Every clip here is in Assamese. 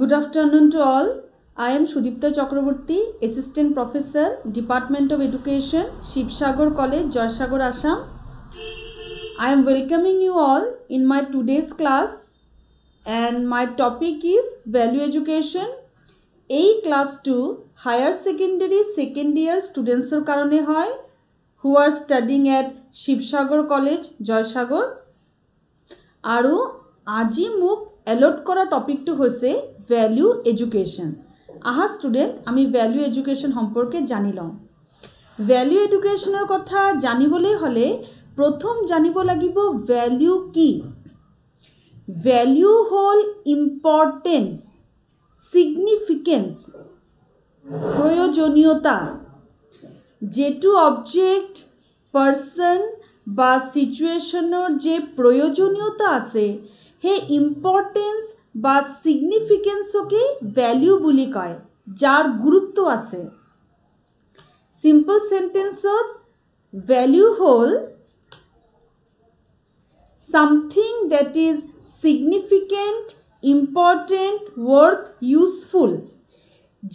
Good afternoon to all. I am Sudipta Chakraborty, Assistant Professor, Department of Education, Shivsagar College, Joysagar, Assam. I am welcoming you all in my today's class, and my topic is Value Education. A class 2 Higher Secondary second year students karone hoy who are studying at Shivsagar College, Joysagar. Aru আজি মোক এলট কৰা টপিকটো হৈছে ভ্যালু এডুকেশন। আহা স্টুডেন্ট আমি ভ্যালু এডুকেশন সম্পৰ্কে জানি লওঁ। ভ্যালু এডুকেশনৰ কথা জানিবলৈ হলে প্ৰথম জানিব লাগিব ভ্যালু কি। ভ্যালু হল ইম্পৰ্টেন্স, সিগনিফিকেন্স, প্ৰয়োজনীয়তা। যেটো অবজেক্ট, পাৰ্সন বা সিচুয়েশনৰ যে প্ৰয়োজনীয়তা আছে সেই ইম্পৰ্টেন্স বা সিগনিফিকেন্সকে ভ্যালু বুলি কয়, যাৰ গুৰুত্ব আছে। সিম্পল সেন্টেন্সত ভ্যালু হল something that is significant, important, worth, useful।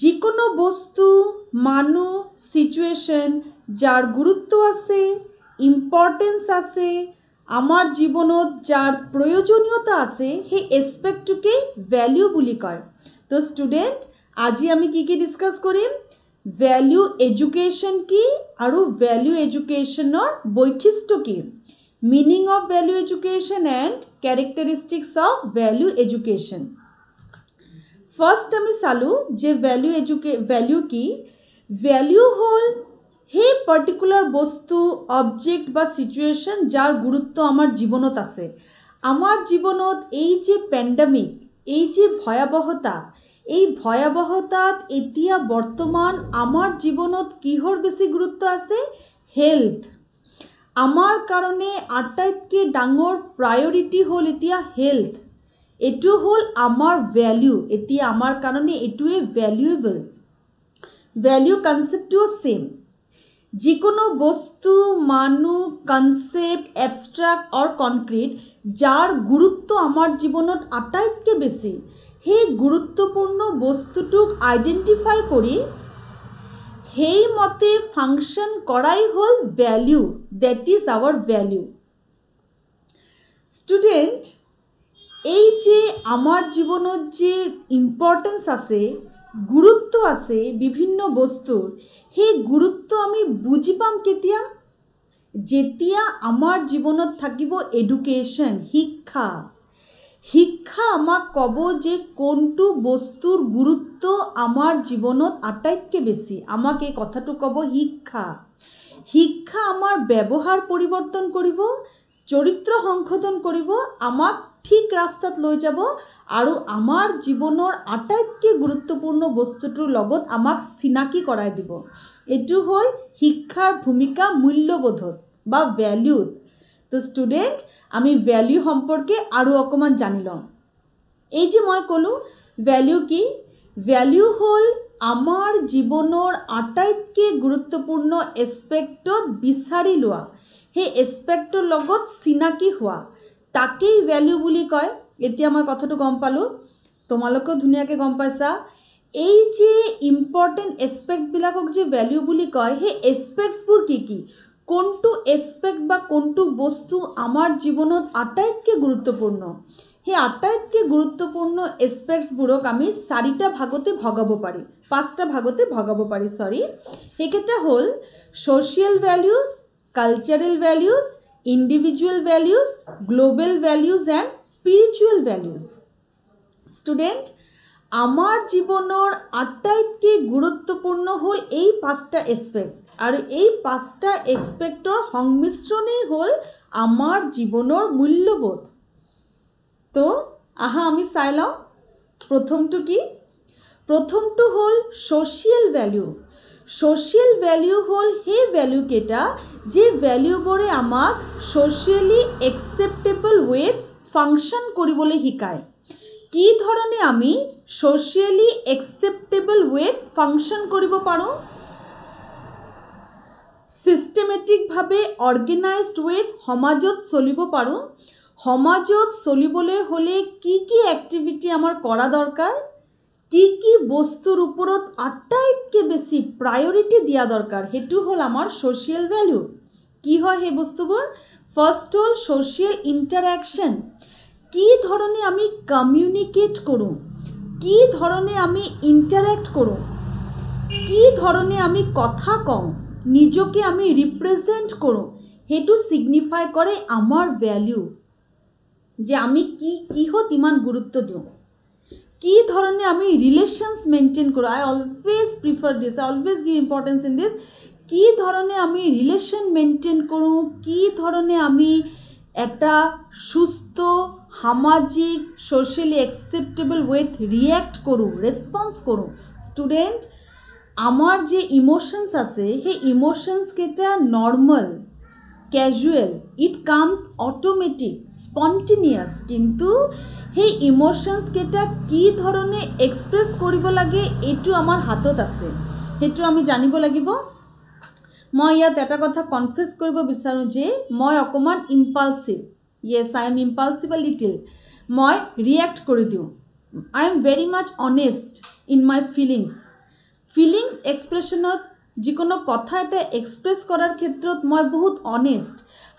যিকোনো বস্তু, মানুহ, সিচুয়েশন যাৰ গুৰুত্ব আছে, ইম্পৰ্টেন্স আছে, আমাৰ জীৱনত যাৰ প্ৰয়োজনীয়তা আছে সেই এসপেক্টটোকে ভ্যালু বুলি কয়। তো স্টুডেন্ট আজি আমি কি ডিসকাস কৰিম? ভ্যালু এডুকেশন কি আৰু ভ্যালু এডুকেশনৰ বৈশিষ্ট্য কি, meaning of value education and characteristics of value education. First আমি চালু যে ভ্যালু কি। ভ্যালু হল সেই পার্টিকুলার বস্তু, অবজেক্ট বা সিচুয়েশন যার গুরুত্ব আমার জীবনত আছে। আমার জীবনত এই যে প্যান্ডামিক, এই যে ভয়াবহতা, এই ভয়াবহতাত এতিয়া বর্তমান আমার জীবনত কিহর বেশি গুরুত্ব আছে? হেলথ। আমার কারণে আটাইতকৈ ডাঙৰ প্ৰায়োৰিটি হল এতিয়া হেলথ। এটো হল আমাৰ ভ্যালু, এতিয়া আমাৰ কাৰণে এটোৱে ভ্যালুয়েবল। Value কনসেপ্টও same. যিকোনো বস্তু, মানুহ, কনসেপ্ট, এবস্ট্রাক্ট অর কনক্রিট যার গুরুত্ব আমার জীবনত আটাইতকৈ বেশি, সেই গুরুত্বপূর্ণ বস্তুটোক আইডেন্টিফাই কৰি সেই মতে ফাংশন কৰাই হল value, that is our value. Student এই যে আমার জীবনত যে ইম্পর্টেন্স আছে, গুরুত্ব আছে বিভিন্ন বস্তুর, সেই গুরুত্ব আমি বুজি পাম কেতিয়া? যেতিয়া আমার জীবনত থাকিব এডুকেশন, শিক্ষা। শিক্ষা আমাক কব যে কোনটো বস্তুর গুরুত্ব আমার জীবনত আটাইতকৈ বেশি, আমাক এই কথাটো কব শিক্ষা। শিক্ষা আমার ব্যবহার পরিবর্তন করিব, চরিত্র সংশোধন করিব, আমাক ঠিক রাস্তাত লৈ যাব আৰু আমাৰ জীৱনৰ আটাইতকৈ গুৰুত্বপূৰ্ণ বস্তুটোৰ লগত আমাক চিনাকি কৰাই দিব। এটো হল শিক্ষাৰ ভূমিকা মূল্যবোধত বা ভ্যালুত। তো স্টুডেন্ট আমি ভ্যালু সম্পৰ্কে আৰু অকমান জানি লওঁ। এই যে মই কলো ভ্যালু কি। ভ্যালু হল আমাৰ জীৱনৰ আটাইতকৈ গুৰুত্বপূৰ্ণ এসপেক্টত বিচাৰি লোৱা, সেই এসপেক্টৰ লগত চিনাকি হোৱা, তাকেই ভ্যালু বুলি কয়। এতিয়া মই কথাটো গম পালো, তোমালোকেও ধুনীয়াকৈ গম পাইছা। এই যে ইম্পৰ্টেন্ট এসপেক্টবিলাকক যে ভ্যালু বুলি কয়, সেই এসপেক্টছবোৰ কি কি, কোনটো এসপেক্ট বা কোনটো বস্তু আমাৰ জীৱনত আটাইতকৈ গুৰুত্বপূৰ্ণ, সেই আটাইতকৈ গুৰুত্বপূৰ্ণ এসপেক্টছবোৰক আমি চাৰিটা ভাগতে ভগাব পাৰি, পাঁচটা ভাগতে ভগাব পাৰি সরি। সেইকেইটা হল social values, cultural values, individual values, global values and spiritual values. Student আমার জীবনের আটাইতকৈ গুৰুত্বপূৰ্ণ হল এই পাঁচটা এসপেক্ট, আৰ এই পাঁচটা এসপেক্টৰ সংমিশ্ৰণেই হল আমার জীবনের মূল্যবোধ। তো আহা আমি চাই লওঁ প্রথমটো কি। প্রথমটো হল সোশিয়াল ভ্যালু। সোশিয়াল ভ্যালু হল সেই ভ্যালু কেইটা যে ভ্যালুবোৰে আমাক সোশিয়ালি একসেপ্টেবল ওয়েত ফাংশন কৰিবলৈ শিকায়। কি ধৰণে আমি সোশিয়ালি একসেপ্টেবল ওয়েত ফাংশন কৰিব পাৰোঁ? সিস্টেমেটিক ভাবে অৰ্গানাইজড ওয়েত সমাজত চলিব পাৰোঁ। সমাজত চলিবলৈ হলে কি কি এক্টিভিটি আমাৰ কৰা দৰকাৰ, কি বস্তুৰ ওপৰত আটাইতকৈ বেছি প্ৰায়ৰিটি দিয়া দৰকাৰ সেইটো হ'ল আমাৰ সোশ্যাল ভ্যালু। কি হয় সেই বস্তুবোৰ? ফাৰ্স্ট হ'ল সোশ্যাল ইন্টাৰেকশন, কি ধৰণে আমি কমিউনিকেট কৰোঁ, কি ধৰণে আমি ইন্টাৰেক্ট কৰোঁ, কি ধৰণে আমি কথা কওঁ, নিজকে আমি ৰিপ্ৰেজেণ্ট কৰোঁ, সেইটো সিগনিফাই কৰে আমাৰ ভ্যালু, যে আমি কিহত ইমান গুৰুত্ব দিওঁ, কি ধৰণে আমি ৰিলেশনস মেইনটেইন কৰোঁ। I always prefer this, I always give importance in this. কি ধৰণে আমি ৰিলেশন মেইনটেইন কৰোঁ, কি ধৰণে আমি এটা সুস্থ সামাজিক সোশ্যালি একসেপ্টেবল ওয়েত ৰিয়্যাক্ট কৰোঁ, ৰেসপন্স কৰোঁ। স্টুডেন্ট, আমার যে ইমোশনস আছে সেই ইমোশনস কেইটা normal, casual, it comes automatic, spontaneous, কিন্তু সেই ইমোশনস কেইটা কি ধৰণে এক্সপ্ৰেছ কৰিব লাগে এইটো আমাৰ হাতত আছে, সেইটো আমি জানিব লাগিব। মই ইয়াত এটা কথা কনফেছ কৰিব বিচাৰোঁ যে মই অকণমান ইম্পালছিভ। য়েছ, আই এম ইম্পালছিভ আ লিটিল। মই ৰিয়েক্ট কৰি দিওঁ। I am very much honest in my feelings এক্সপ্ৰেছনত যিকোনো কথা এটা এক্সপ্ৰেছ কৰাৰ ক্ষেত্ৰত মই বহুত অনেষ্ট,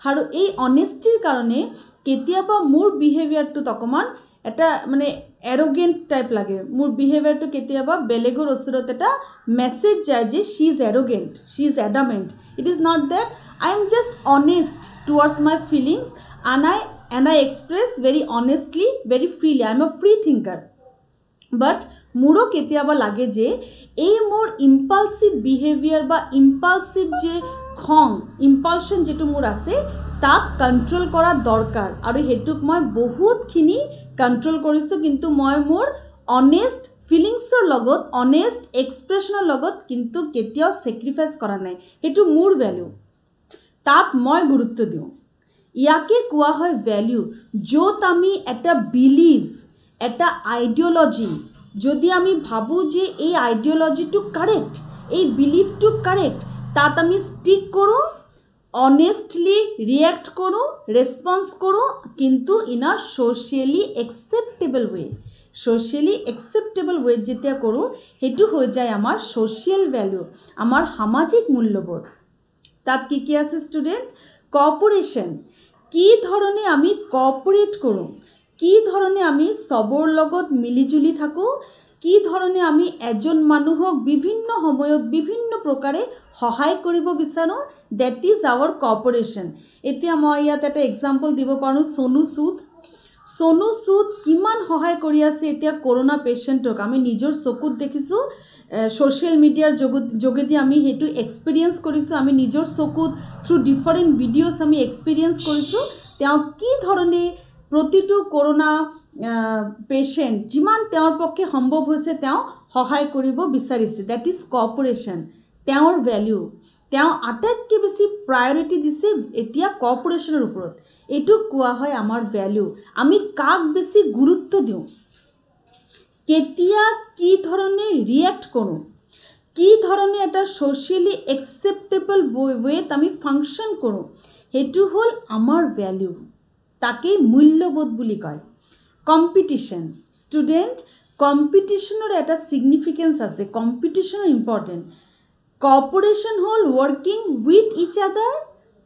আৰু এই অনেষ্টিৰ কাৰণে কেতিয়াবা মোৰ বিহেভিয়াৰটোত অকণমান এটা মানে এৰোগেণ্ট টাইপ লাগে। মোৰ বিহেভিয়াৰটো কেতিয়াবা বেলেগৰ ওচৰত এটা মেছেজ যায় যে she is arrogant, she is adamant. It is not that, I am just honest towards my feelings and I express very honestly, very freely. I am a free thinker. But মোৰো কেতিয়াবা লাগে যে এই মোৰ ইম্পালসিভ বিহেভিয়াৰ বা ইম্পালসিভ যে খং, ইম্পালশন যেটো মোৰ আছে তাক কন্ট্ৰোল কৰা দৰকাৰ, আৰু হেতুক মই বহুতখিনি কন্ট্ৰোল কৰিছোঁ, কিন্তু মই মোৰ অনেষ্ট ফিলিংছৰ লগত, অনেষ্ট এক্সপ্ৰেছনৰ লগত কিন্তু কেতিয়াও সেক্ৰিফাইস কৰা নাই। হেতু মোৰ ভ্যালু, তাক মই গুৰুত্ব দিওঁ। ইয়াকে কোৱা হয় ভ্যালু, য'ত আমি এটা বিলিভ, এটা আইডিঅলজি, যদি আমি ভাবো যে এই আইডিঅলজিটো কাৰেক্ট, এই বিলিভটো কাৰেক্ট, তাত আমি ষ্টিক কৰোঁ, অনেষ্টলি ৰিয়েক্ট কৰোঁ, ৰেসপন্স কৰোঁ, কিন্তু in a socially acceptable way. Socially acceptable way যেতিয়া কৰোঁ সেইটো হৈ যায় আমাৰ সোশ্যাল ভ্যালু, আমাৰ সামাজিক মূল্যবোধ। তাত কি আছে স্টুডেন্ট? কোঅপাৰেশন, কি ধৰণে আমি কোঅপাৰেট কৰোঁ, কি ধৰণে আমি সবৰ লগত মিলিজুলি থাকোঁ, কি ধৰণে আমি এজন মানুহক বিভিন্ন সময়ত বিভিন্ন প্ৰকাৰে সহায় কৰিব বিচাৰোঁ, দ্যাট ইজ আৱাৰ কোঅপাৰেশন। এতিয়া মই ইয়াত এটা এক্সাম্পল দিব পাৰোঁ, সোনু সুদ কিমান সহায় কৰি আছে এতিয়া কৰোনা পেশেন্টক। আমি নিজৰ চকুত দেখিছোঁ, সোশ্যাল মিডিয়াৰ যোগেদি আমি হেতু এক্সপেৰিয়েন্স কৰিছোঁ, আমি নিজৰ চকুত থ্ৰু ডিফাৰেণ্ট ভিডিঅ'ছ আমি এক্সপেৰিয়েন্স কৰিছোঁ। তেওঁ কি ধৰণে প্ৰতিটো কৰোনা পেশেন্ট যিমান তেওঁৰ পক্ষে সম্ভৱ হৈছে তেওঁ সহায় কৰিব বিচাৰিছে, দ্যাট ইজ কোঅপাৰেশন। তেওঁৰ ভ্যালু, তেওঁ আটাইতকৈ বেছি প্ৰায়ৰিটি দিছে এতিয়া কোঅপাৰেশনৰ ওপৰত। এইটো কোৱা হয় আমাৰ ভ্যালু। আমি কাক বেছি গুৰুত্ব দিওঁ, কেতিয়া কি ধৰণে ৰিয়েক্ট কৰোঁ, কি ধৰণে এটা সোশ্যালি একসেপ্টেবল ওয়েত আমি ফাংশন কৰোঁ, হেতু হ'ল আমাৰ ভ্যালু, তাকেই মূল্যবোধ বুলি কয়। কম্পিটিশন, স্টুডেন্ট, কম্পিটিশনৰ এটা সিগনিফিকেন্স আছে, কম্পিটিশন ইম্পৰ্টেন্ট। কোঅপাৰেশন হ'ল working with each other,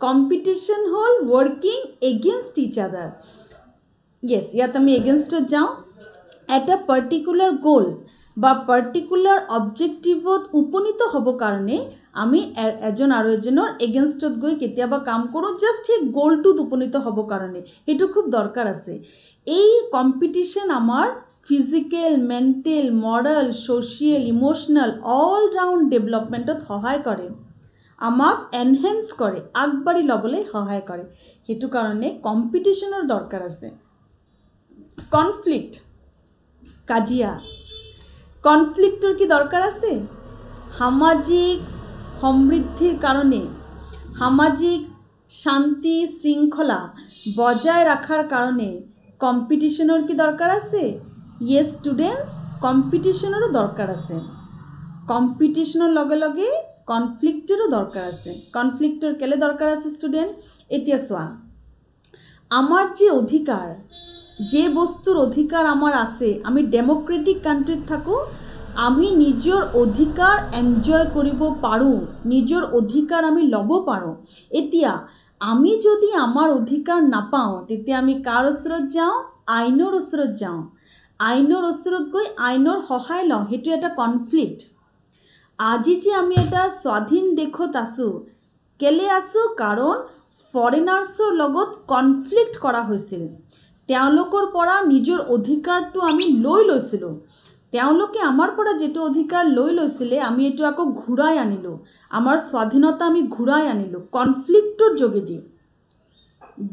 competition হ'ল working against each other. Yes, ইয়াত আমি এগেইনস্টত যাওঁ। এটা পার্টিকুলার গোল বা পার্টিকুলার অবজেক্টিভত উপনীত হ'ব কাৰণে আমি এজন আৰু এজনৰ এগেইনস্টত গৈ কেতিয়াবা কাম কৰোঁ, জাস্ট সেই গোলটোত উপনীত হ'ব কাৰণে। সেইটো খুব দৰকাৰ আছে। এই কম্পিটিশন আমাৰ physical, mental, moral, social, emotional all round ডেভেলপমেন্টত সহায় কৰে, আমাক এনহেন্স কৰে, আগবাঢ়ি ল'বলৈ সহায় কৰে। সেইটো কাৰণে কম্পিটিশনৰ দৰকাৰ আছে। কনফ্লিক্ট, কাজিয়া, কনফ্লিক্টৰ কি দৰকাৰ আছে? সামাজিক সমৃদ্ধিৰ কাৰণে, সামাজিক শান্তি শৃঙ্খলা বজায় রাখার কারণে কম্পিটিশনের কি দরকার আছে? ইয়েস স্টুডেন্টস, কম্পিটিশনেরও দরকার আছে। কম্পিটিশনের লগে লগে কনফ্লিক্টেরও দরকার আছে। কনফ্লিক্টের কেলে দরকার আছে স্টুডেন্ট? এতিয়া চোৱা, আমাৰ যে অধিকাৰ, যে বস্তুৰ অধিকাৰ আমাৰ আছে, আমি ডেমোক্ৰেটিক কান্ট্ৰিত থাকো, আমি নিজৰ অধিকাৰ এনজয় কৰিব পাৰোঁ, নিজৰ অধিকাৰ আমি ল'ব পাৰোঁ। এতিয়া আমি যদি আমাৰ অধিকাৰ নাপাওঁ তেতিয়া আমি কাৰ ওচৰত যাওঁ? আইনৰ ওচৰত যাওঁ। আইনৰ ওচৰত গৈ আইনৰ সহায় লওঁ। সেইটো এটা কনফ্লিক্ট। আজি যে আমি এটা স্বাধীন দেশত আছোঁ, কেলে আছোঁ? কাৰণ ফৰেনাৰ্ছৰ লগত কনফ্লিক্ট কৰা হৈছিল। তেওঁলোকৰ পৰা নিজৰ অধিকাৰটো আমি লৈ লৈছিলোঁ। তেওঁলোকে আমাৰ পৰা যেটো অধিকাৰ লৈ লৈছিলে আমি এইটো আকৌ ঘূৰাই আনিলোঁ। আমাৰ স্বাধীনতা আমি ঘূৰাই আনিলোঁ কনফ্লিক্টৰ যোগেদি,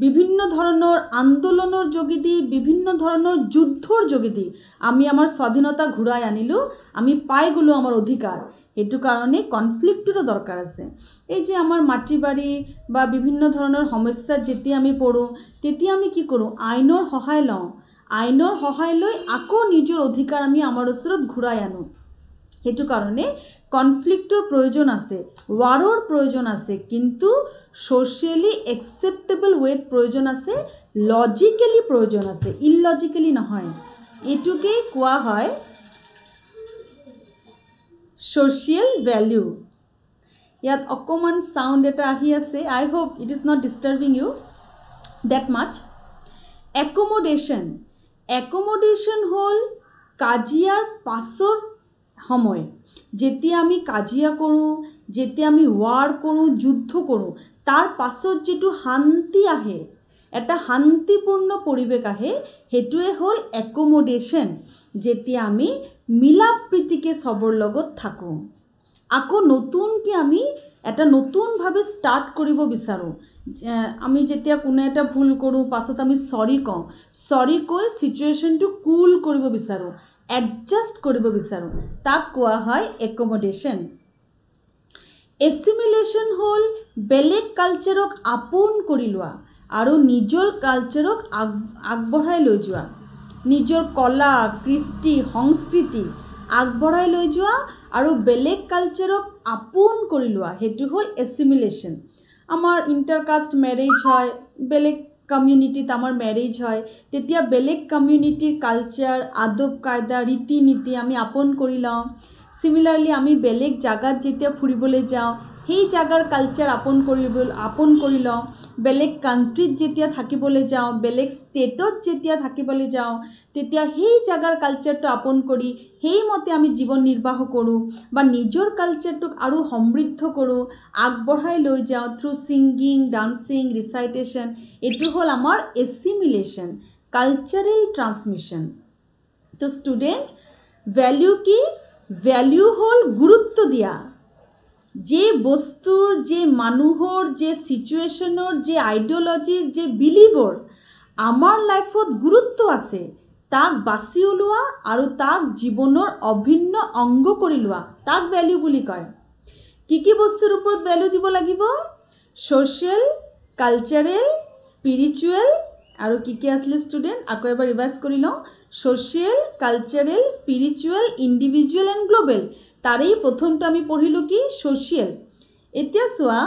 বিভিন্ন ধৰণৰ আন্দোলনৰ যোগেদি, বিভিন্ন ধৰণৰ যুদ্ধৰ যোগেদি আমি আমাৰ স্বাধীনতা ঘূৰাই আনিলোঁ। আমি পাই গ'লোঁ আমাৰ অধিকাৰ। সেইটো কাৰণে কনফ্লিক্টৰো দৰকাৰ আছে। এই যে আমাৰ মাটি বাৰী বা বিভিন্ন ধৰণৰ সমস্যাত যেতিয়া আমি পড়োঁ তেতিয়া আমি কি কৰোঁ? আইনৰ সহায় লওঁ। আইনৰ সহায় লৈ আকৌ নিজৰ অধিকাৰ আমি আমাৰ ওচৰত ঘূৰাই আনো। সেইটো কাৰণে কনফ্লিক্টৰ প্ৰয়োজন আছে, ৱাৰৰ প্ৰয়োজন আছে, কিন্তু সোশিয়েলি একসেপ্টেবল ৱেত প্ৰয়োজন আছে, লজিকেলি প্ৰয়োজন আছে, ইলজিকেলি নহয়। এইটোকে কোৱা হয় সোশিয়েল ভ্যালু। ইয়াত অকমান সাউন্ড এটা আহি আছে। I hope it is not disturbing you that much. Accommodation. Accommodation হল কাজিয়াৰ পাছৰ সময়। যেতিয়া আমি কাজিয়া কৰোঁ, যেতিয়া আমি ৱাৰ কৰোঁ, যুদ্ধ কৰোঁ, তাৰ পাছত যেটো শান্তি আহে, এটা শান্তিপূৰ্ণ পৰিৱেশ আহে, সেইটোৱে হ'ল অ্যাকোমোডেশন। যেতিয়া আমি মিলা প্ৰীতিকে সবৰ লগত থাকোঁ। আকৌ নতুনকে আমি এটা নতুনভাৱে ষ্টাৰ্ট কৰিব বিচাৰোঁ। আমি যেতিয়া কোনো এটা ভুল কৰোঁ পাছত আমি সৰি কওঁ, সৰি কৈ সিচুৱেশ্যনটো কুল কৰিব বিচাৰোঁ, এডজাষ্ট কৰিব বিচাৰোঁ, তাক কোৱা হয় একোমোডেশন। এছিমিলেশ্যন হ'ল বেলেগ কালচাৰক আপোন কৰি লোৱা আৰু নিজৰ কালচাৰক আগবঢ়াই লৈ যোৱা। নিজৰ কলা, কৃষ্টি, সংস্কৃতি আগবঢ়াই লৈ যোৱা আৰু বেলেগ কালচাৰক আপোন কৰি লোৱা, সেইটো হ'ল এছিমিলেশ্যন। আমাৰ ইণ্টাৰকাষ্ট মেৰেজ হয়, বেলেগ কমিউনিটিত আমাৰ মেৰেজ হয়, তেতিয়া বেলেগ কমিউনিটিৰ কালচাৰ, আদব কায়দা, ৰীতি নীতি আমি আপোন কৰি লওঁ। সিমিলাৰলি আমি বেলেগ জাগাত যেতিয়া ফুৰিবলৈ যাওঁ, সেই জাগাৰ কালচাৰ আপোন কৰি লওঁ। বেলেগ কাণ্ট্ৰিত যেতিয়া থাকিবলৈ যাওঁ, বেলেগ ষ্টেটত যেতিয়া থাকিবলৈ যাওঁ, তেতিয়া সেই জাগাৰ কালচাৰটো আপোন কৰি সেইমতে আমি জীৱন নিৰ্বাহ কৰোঁ বা নিজৰ কালচাৰটোক আৰু সমৃদ্ধ কৰোঁ, আগবঢ়াই লৈ যাওঁ থ্ৰু ছিংগিং, ডান্সিং, ৰিচাইটেশ্যন। এইটো হ'ল আমাৰ এছিমিলেশ্যন, কালচাৰেল ট্ৰান্সমিশ্যন। তো ষ্টুডেণ্ট, ভ্যালু কি? ভ্যালু হ'ল গুৰুত্ব দিয়া। যে বস্তুৰ, যে মানুহৰ, যে সিচুৱেশ্যনৰ, যে আইডিঅলজিৰ, যে বিলিভৰ আমাৰ লাইফত গুৰুত্ব আছে, তাক বাছি ওলোৱা আৰু তাক জীৱনৰ অভিন্ন অংগ কৰি লোৱা, তাক ভ্যালু বুলি কয়। কি বস্তুৰ ওপৰত ভ্যালু দিব লাগিব? সোশ্যাল, কালচাৰেল, স্পিৰিচুৱেল আৰু কি আছিলে ষ্টুডেণ্ট? আকৌ এবাৰ ৰিভাইজ কৰি লওঁ। Social, cultural, spiritual, individual and global. তাৰেই প্ৰথমটো আমি পঢ়িলোঁ কি? সোশ্যাল। এতিয়া চোৱা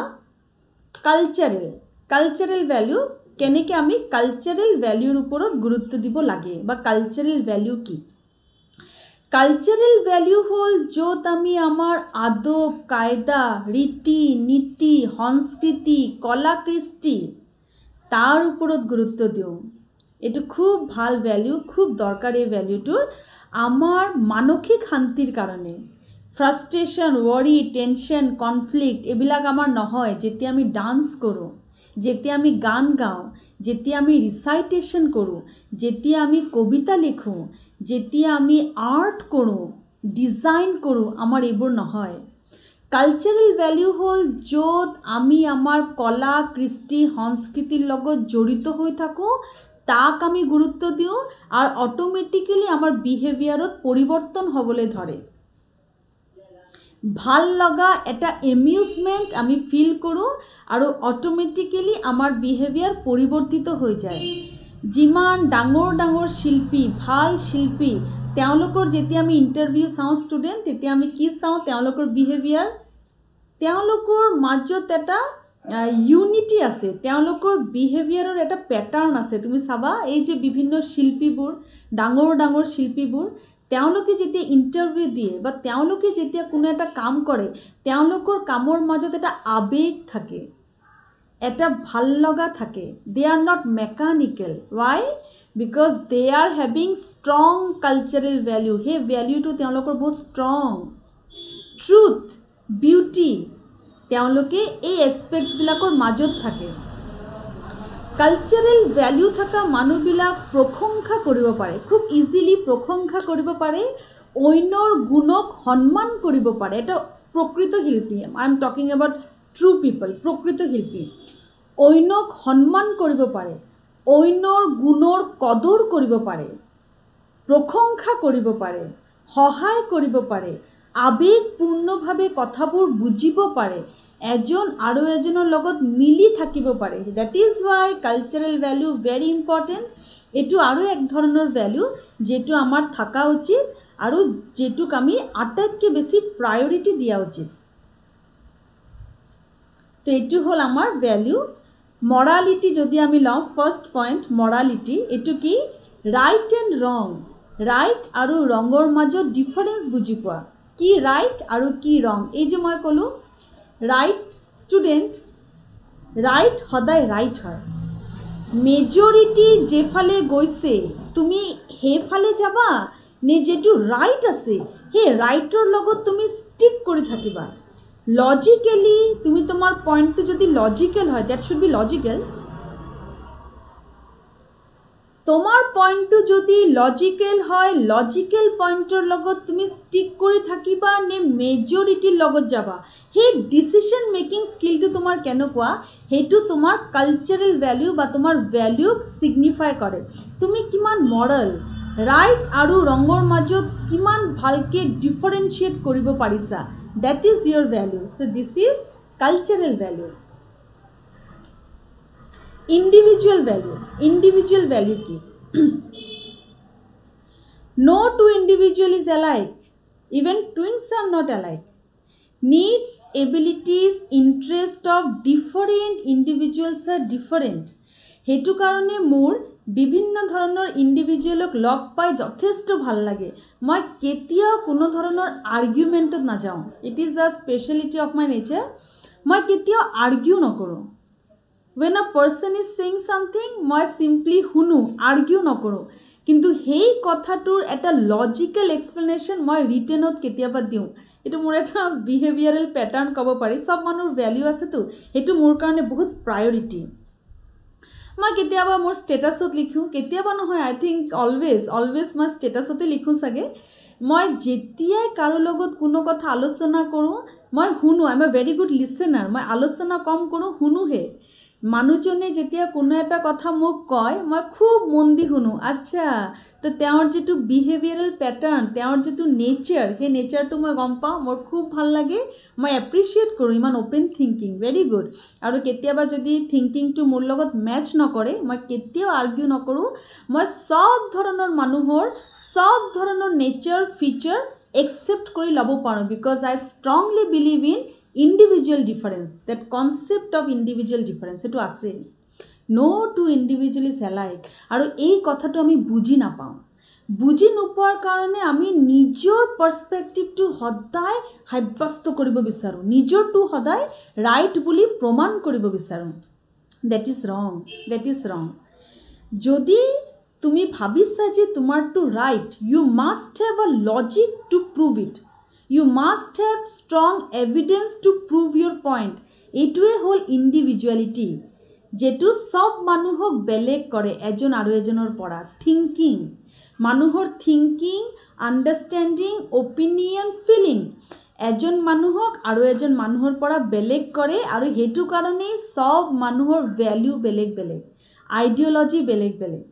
কালচাৰেল। কালচাৰেল ভ্যালু, কেনেকৈ আমি কালচাৰেল ভ্যালুৰ ওপৰত গুৰুত্ব দিব লাগে বা কালচাৰেল ভ্যালু কি? কালচাৰেল ভ্যালু হ'ল য'ত আমি আমাৰ আদব কায়দা, ৰীতি নীতি, সংস্কৃতি, কলা কৃষ্টি তাৰ ওপৰত গুৰুত্ব দিওঁ। এইটো খুব ভাল ভ্যালু, খুব দৰকাৰ এই ভ্যালুটোৰ আমাৰ মানসিক শান্তিৰ কাৰণে। ফ্ৰাষ্ট্ৰেশ্যন, ৱৰি, টেনশ্যন, কনফ্লিক্ট এইবিলাক আমাৰ নহয় যেতিয়া আমি ডান্স কৰোঁ, যেতিয়া আমি গান গাওঁ, যেতিয়া আমি ৰিচাইটেশ্যন কৰোঁ, যেতিয়া আমি কবিতা লিখোঁ, যেতিয়া আমি আৰ্ট কৰোঁ, ডিজাইন কৰোঁ, আমাৰ এইবোৰ নহয়। কালচাৰেল ভ্যালু হ'ল য'ত আমি আমাৰ কলা, কৃষ্টি, সংস্কৃতিৰ লগত জড়িত হৈ থাকোঁ, তাক আমি গুৰুত্ব দিওঁ আৰু অটোমেটিক্যালি আমাৰ বিহেভিয়াৰত পৰিৱৰ্তন হ'বলৈ ধৰে। ভাল লগা এটা এমিউজমেণ্ট আমি ফিল কৰোঁ আৰু অটোমেটিক্যালি আমাৰ বিহেভিয়াৰ পৰিৱৰ্তিত হৈ যায়। যিমান ডাঙৰ ডাঙৰ শিল্পী, ভাল শিল্পী, তেওঁলোকৰ যেতিয়া আমি ইণ্টাৰভিউ চাওঁ ষ্টুডেণ্ট, তেতিয়া আমি কি চাওঁ? তেওঁলোকৰ বিহেভিয়াৰ, তেওঁলোকৰ মাজত এটা ইউনিটি আছে, তেওঁলোকৰ বিহেভিয়াৰৰ এটা পেটাৰ্ন আছে। তুমি চাবা এই যে বিভিন্ন শিল্পীবোৰ, ডাঙৰ ডাঙৰ শিল্পীবোৰ, তেওঁলোকে যেতিয়া ইণ্টাৰভিউ দিয়ে বা তেওঁলোকে যেতিয়া কোনো এটা কাম কৰে, তেওঁলোকৰ কামৰ মাজত এটা আবেগ থাকে, এটা ভাল লগা থাকে. They are not mechanical. Why? Because they are having strong cultural value. সেই ভেল্যুটো তেওঁলোকৰ বহুত ষ্ট্ৰং. ট্ৰুথ, বিউটি, তেওঁলোকে এই এছপেক্টছবিলাকৰ মাজত থাকে. কালচাৰেল ভেল্যু থকা মানুহবিলাক প্ৰশংসা কৰিব পাৰে, খুব ইজিলি প্ৰশংসা কৰিব পাৰে, অন্যৰ গুণক সন্মান কৰিব পাৰে. এটা প্ৰকৃত শিল্পী, I am talking about true people, প্ৰকৃত শিল্পী. অন্যক সন্মান কৰিব পাৰে, অন্যৰ গুণৰ কদৰ কৰিব পাৰে, প্ৰশংসা কৰিব পাৰে, সহায় কৰিব পাৰে, আবেগপূৰ্ণভাৱে কথাবোৰ বুজিব পাৰে, এজন আৰু এজনৰ লগত মিলি থাকিব পাৰে. That is Y cultural value very important. এইটো আৰু এক ধৰণৰ ভেল্যু যেটো আমাৰ থাকা উচিত আৰু যেটোক আমি আটাইতকৈ বেছি প্ৰায়ৰিটি দিয়া উচিত. তো এইটো হ'ল আমাৰ ভেল্যু. মৰালিটি যদি আমি লওঁ, ফাৰ্ষ্ট পইণ্ট মৰালিটি. এইটো কি? ৰাইট এণ্ড ৰং. ৰাইট আৰু ৰঙৰ মাজত ডিফাৰেঞ্চ বুজি পোৱা. কি ৰাইট আৰু কি ৰং? এই যে মই ক'লোঁ ৰাইট ষ্টুডেণ্ট, ৰাইট সদায় ৰাইট হয়. মেজৰিটি যেফালে গৈছে তুমি সেইফালে যাবা নে যেটো ৰাইট আছে সেই ৰাইটৰ লগত তুমি ষ্টিক কৰি থাকিবা. লজিকেলি তুমি তোমাৰ পইণ্টটো যদি লজিকেল হয়, দ্যাট শুড বি লজিকেল. তোমাৰ পয়েন্টটো যদি লজিকেল হয়, লজিকেল পয়েন্টৰ লগত তুমি ষ্টিক কৰি থাকিবা নে মেজৰিটিৰ লগত যাবা. সেই ডিচিশন মেকিং স্কিলটো তোমাৰ কেনেকুৱা, সেইটো তোমাৰ কালচাৰেল ভেল্যু বা তোমাৰ ভেল্যুক সিগনিফাই কৰে. তুমি কিমান মৰেল, ৰাইট আৰু ৰঙৰ মাজত কিমান ভালকে ডিফাৰেঞ্চিয়েট কৰিব পাৰিছা, that is your value. So this is cultural value. Individual value. Individual value কি? No two individual is alike. Even twins are not alike. Needs, abilities, interest of different individuals are different. হেতু কারণে মোর বিভিন্ন ধরনের ইন্ডিভিজুয়ালক লগ পাই যথেষ্ট ভাল লাগে. মই কেতিয়াও কোনো ধরনের আর্গুমেন্টত না যাও. It is the speciality of my nature. মই কেতিয়াও আর্গিউ নকৰো. When a person is saying something, মই simply শুনো, আৰ্গিউ নকৰো. কিন্তু সেই কথাটোৰ এটা লজিক্যাল এক্সপ্লেনেশ্যন মই ৰিটেনত কেতিয়াবা দিওঁ. এইটো মোৰ এটা বিহেভিয়াৰেল প্যাটাৰ্ন ক'ব পাৰি. সব মানুহৰ ভ্যালু আছেতো, সেইটো মোৰ কাৰণে বহুত প্ৰায়ৰিটি. মই কেতিয়াবা মোৰ ষ্টেটাছত লিখোঁ, কেতিয়াবা নহয়, আই থিংক অলৱেজ মই ষ্টেটাছতে লিখোঁ চাগে. মই যেতিয়াই কাৰো লগত কোনো কথা আলোচনা কৰোঁ, মই শুনো. I am a very good listener. মই আলোচনা কম কৰোঁ, শুনোহে. মানুহজনে যেতিয়া কোনো এটা কথা মোক কয়, মই খুব মন দি শুনো. আচ্ছা, তো তেওঁৰ যেটো বিহেভিয়াৰেল প্যাটাৰ্ন, তেওঁৰ যেটো নেচাৰ, সেই নেচাৰটো মই গম পাওঁ, মোৰ খুব ভাল লাগে. মই এপ্ৰিচিয়েট কৰোঁ ইমান অপেন থিংকিং, ভেৰি গুড. আৰু কেতিয়াবা যদি থিংকিংটো মোৰ লগত মেচ নকৰে, মই কেতিয়াও আৰ্গিউ নকৰোঁ. মই সব ধৰণৰ মানুহৰ সব ধৰণৰ নেচাৰ ফিচাৰ একচেপ্ট কৰি ল'ব পাৰোঁ. Because I strongly believe in individual difference. That concept of individual difference এটো আছে. No two individual is alike. আৰু এই কথাটো আমি বুজি নাপাওঁ. বুজি নোপোৱাৰ কাৰণে আমি নিজৰ পাৰ্সপেক্টিভটো সদায় সাব্যস্ত কৰিব বিচাৰোঁ, নিজৰটো সদায় ৰাইট বুলি প্ৰমাণ কৰিব বিচাৰোঁ. That is wrong. That is wrong. যদি তুমি ভাবিছা যে তোমাৰটো right, you must have a logic to prove it. You must have strong evidence to prove your point. এইটোৱে হ'ল ইন্ডিভিজুয়ালিটি, যেটো সব মানুহক বেলেগ কৰে এজন আৰু এজনৰ পৰা. থিংকিং, মানুহৰ থিংকিং, আন্ডাৰষ্টেণ্ডিং, অপিনিয়ন, ফিলিং এজন মানুহক আৰু এজন মানুহৰ পৰা বেলেগ কৰে. আৰু হেতু কাৰণেই সব মানুহৰ ভ্যালু বেলেগ বেলেগ, আইডিওলজি বেলেগ বেলেগ,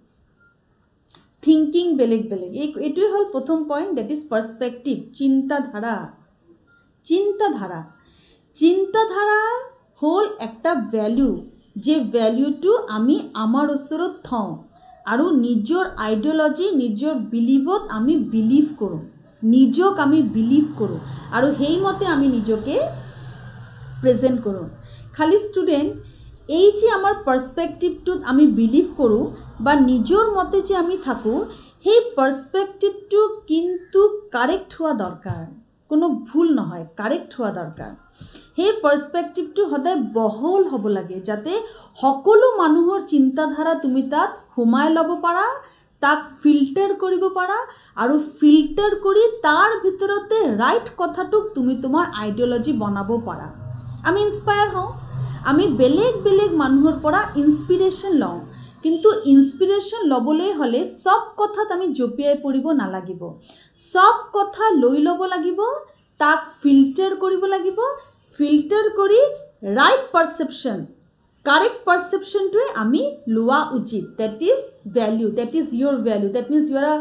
থিংকিং বেলেগ বেলেগ. এইটোৱে হ'ল প্ৰথম পইণ্ট, দ্যাট ইজ পাৰ্সপেক্টিভ. চিন্তাধাৰা. চিন্তাধাৰা চিন্তাধাৰা হ'ল একটা ভ্যালু, যে ভ্যালুটো আমি আমাৰ ওচৰত থওঁ আৰু নিজৰ আইডিওলজি, নিজৰ বিলিভত আমি বিলিভ কৰোঁ, নিজক আমি বিলিভ কৰোঁ আৰু সেইমতে আমি নিজকে প্ৰেজেণ্ট কৰোঁ. খালি ষ্টুডেণ্ট, এই যে আমাৰ পাৰ্সপেক্টিভটোত আমি বিলিভ কৰোঁ বা নিজৰ মতে যে আমি থাকোঁ, সেই পার্সপেক্টিভটো কিন্তু কারেক্ট হওয়া দরকার, কোনো ভুল নহয়, কারেক্ট হওয়া দরকার। সেই পার্সপেক্টিভটো সদায় বহল হ'ব লাগে, যাতে সকলো মানুহৰ চিন্তাধাৰা তুমি তাত সোমাই ল'ব পাৰা, তাক ফিল্টাৰ কৰিব পাৰা, আৰু ফিল্টাৰ কৰি তাৰ ভিতৰতে ৰাইট কথাটোক তুমি তোমাৰ আইডিঅলজি বনাব পাৰা। আমি ইনস্পায়াৰ হওঁ, আমি বেলেগ বেলেগ মানুহৰ পৰা ইনস্পিৰেশ্যন লওঁ, কিন্তু ইনস্পিৰেশ্যন ল'বলৈ হ'লে সব কথাত আমি জঁপিয়াই পৰিব নালাগিব। সব কথা লৈ ল'ব লাগিব, তাক ফিল্টাৰ কৰিব লাগিব, ফিল্টাৰ কৰি ৰাইট পাৰসেপশ্যন, কাৰেক্ট পাৰসেপশ্যনটোৱে আমি লোৱা উচিত। That is value, that is your value, that means you are a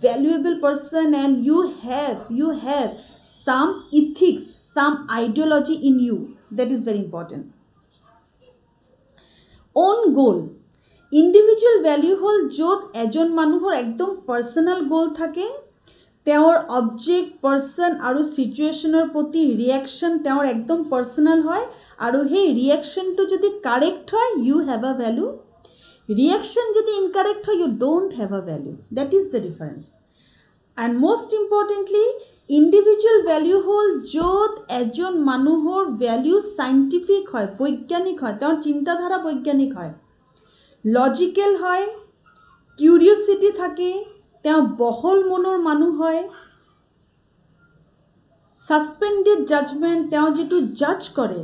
valuable person and you have some ethics, some ideology in you, that is very important. own goal, individual value হল য'ত এজন মানুহৰ একদম পাৰ্সোনাল গোল থাকে, তেওঁৰ অবজেক্ট, পাৰ্সন আৰু সিচুৱেশ্যনৰ প্ৰতি ৰিয়েকশ্যন তেওঁৰ একদম পাৰ্সোনাল হয়, আৰু সেই ৰিয়েকশ্যনটো যদি কাৰেক্ট হয় ইউ হেভ আ ভ্যালু, ৰিয়েকশ্যন যদি ইনকাৰেক্ট হয় ইউ ডোন্ট হেভ আ value. That is the difference. And most importantly individual value হ'ল য'ত এজন মানুহৰ ভ্যালু সাইণ্টিফিক হয়, বৈজ্ঞানিক হয়, তেওঁৰ চিন্তাধাৰা বৈজ্ঞানিক হয়, লজিকেল হয়, কিউৰিয়চিটি থাকে, তেওঁ বহল মনৰ মানুহ হয়, সাসপেন্ডেড জাজমেন্ট, তেওঁ যেটো জাজ কৰে,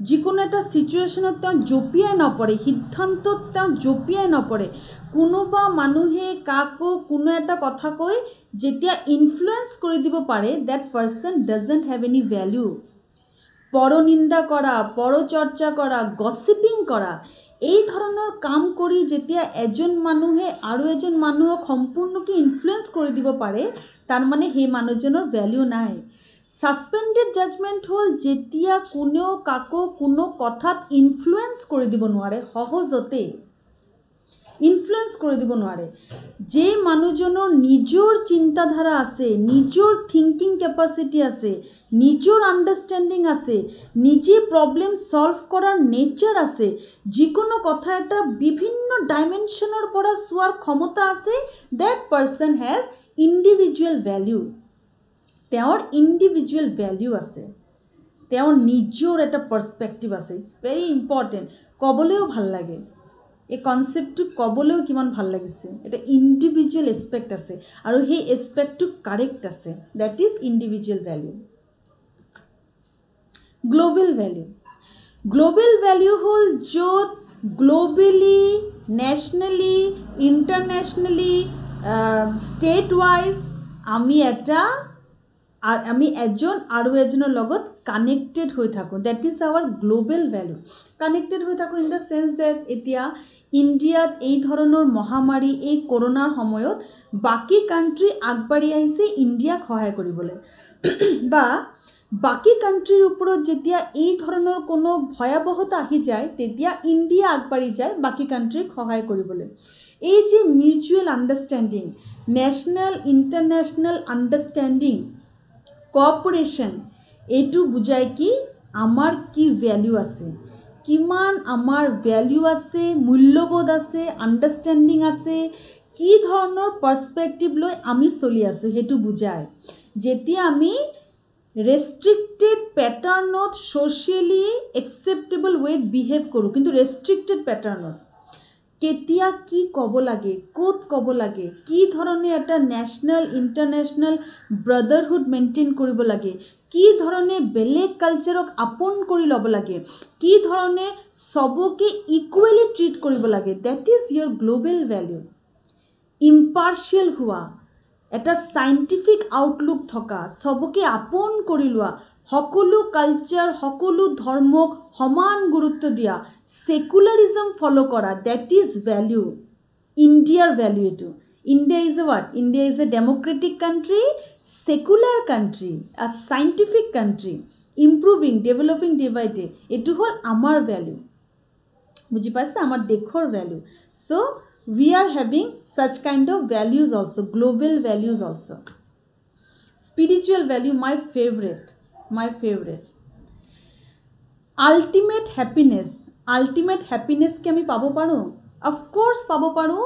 যিকোনো এটা সিচুৱেশ্যনত তেওঁ জঁপিয়াই নপৰে, সিদ্ধান্তত তেওঁ জঁপিয়াই নপৰে। কোনোবা মানুহে কাকো কোনো এটা কথা কৈ যেতিয়া ইনফ্লুৱেঞ্চ কৰি দিব পাৰে, that person doesn't have any value. পৰনিন্দা কৰা, পৰচৰ্চা কৰা, গসিপিং কৰা, এই ধৰণৰ কাম কৰি যেতিয়া এজন মানুহে আৰু এজন মানুহক সম্পূৰ্ণকৈ ইনফ্লুৱেঞ্চ কৰি দিব পাৰে, তাৰ মানে সেই মানুহজনৰ ভ্যালু নাই। সাসপেন্ডেড জাজমেন্ট হল যেতিয়া কোনেও কাকো কোনো কথাত ইনফ্লুৱেঞ্চ কৰি দিব নোৱাৰে, সহজতে ইনফ্লুৱেঞ্চ কৰি দিব নোৱাৰে। যে মানুহজনৰ নিজৰ চিন্তাধাৰা আছে, নিজৰ থিংকিং কেপাচিটি আছে, নিজৰ আণ্ডাৰষ্টেণ্ডিং আছে, নিজে প্ৰব্লেম সলভ কৰাৰ নেচাৰ আছে, যিকোনো কথা এটা বিভিন্ন ডাইমেনশ্যনৰ পৰা চোৱাৰ ক্ষমতা আছে, that person has individual value. তেওঁৰ ইণ্ডিভিজুৱেল ভ্যালু আছে, তেওঁৰ নিজৰ এটা পাৰ্সপেক্টিভ আছে। ইটস ভেৰি ইম্পৰ্টেণ্ট, ক'বলৈও ভাল লাগে, এই কনচেপ্টটো ক'বলৈও কিমান ভাল লাগিছে। এটা ইণ্ডিভিজুৱেল এছপেক্ট আছে, আৰু সেই এছপেক্টটো কাৰেক্ট আছে, that is individual value. Global value, global value হল য'ত globally, nationally, internationally, state wise আমি এজন আৰু এজনৰ লগত কানেক্টেড হৈ থাকোঁ। That is our global value. Connected হৈ থাকোঁ ইন দ্য সেন্স দ্যাট এতিয়া ইণ্ডিয়াত এই ধৰণৰ মহামাৰী, এই কৰোনাৰ সময়ত বাকী কাণ্ট্ৰি আগবাঢ়ি আহিছে ইণ্ডিয়াক সহায় কৰিবলৈ, বা বাকী কাণ্ট্ৰিৰ ওপৰত যেতিয়া এই ধৰণৰ কোনো ভয়াৱহতা আহি যায়, তেতিয়া ইণ্ডিয়া আগবাঢ়ি যায় বাকী কাণ্ট্ৰিক সহায় কৰিবলৈ। এই যে mutual understanding, national international understanding, cooperation, এইটো বুজায় কি আমাৰ কি ভ্যালু আছে, কিমান আমাৰ ভ্যালু আছে, মূল্যবোধ আছে, আণ্ডাৰষ্টেণ্ডিং আছে, কি ধৰণৰ পাৰ্সপেক্টিভ লৈ আমি চলি আছোঁ, সেইটো বুজায়। যেতিয়া আমি ৰেষ্ট্ৰিক্টেড পেটাৰ্ণত ছ'চিয়েলি একচেপ্টেবল ৱেত বিহেভ কৰোঁ, কিন্তু ৰেষ্ট্ৰিক্টেড পেটাৰ্ণত কেতিয়া কি ক'ব লাগে, ক'ত ক'ব লাগে, কি ধৰণে এটা নেশ্যনেল ইণ্টাৰনেশ্যনেল ব্ৰাদাৰহুড মেইনটেইন কৰিব লাগে, কি ধৰণে বেলেগ কালচাৰক আপোন কৰি ল'ব লাগে, কি ধৰণে সবকে ইকুৱেলি ট্ৰিট কৰিব লাগে, that is your global value. Impartial হোৱা, এটা সাইণ্টিফিক আউটলুক থকা, সবকে আপোন কৰি লোৱা, সকলো কালচাৰ, সকলো ধৰ্মক সমান গুৰুত্ব দিয়া, সেকুলাৰিজম ফলো কৰা, দ্যাট ইজ ভ্যালু। ইণ্ডিয়াৰ ভ্যালু এইটো। India is a what? India is a democratic country, secular country, আ সাইণ্টিফিক কাণ্ট্ৰি, ইম্প্ৰুভিং, ডেভেলপিং ডে বাই ডে। এইটো হ'ল আমাৰ ভ্যালু, বুজি পাইছে, আমাৰ দেশৰ value. So we are having such kind of values also, global values also. Spiritual value, my favorite. ultimate happiness কি আমি পাব পাৰোঁ? of course পাব পাৰোঁ।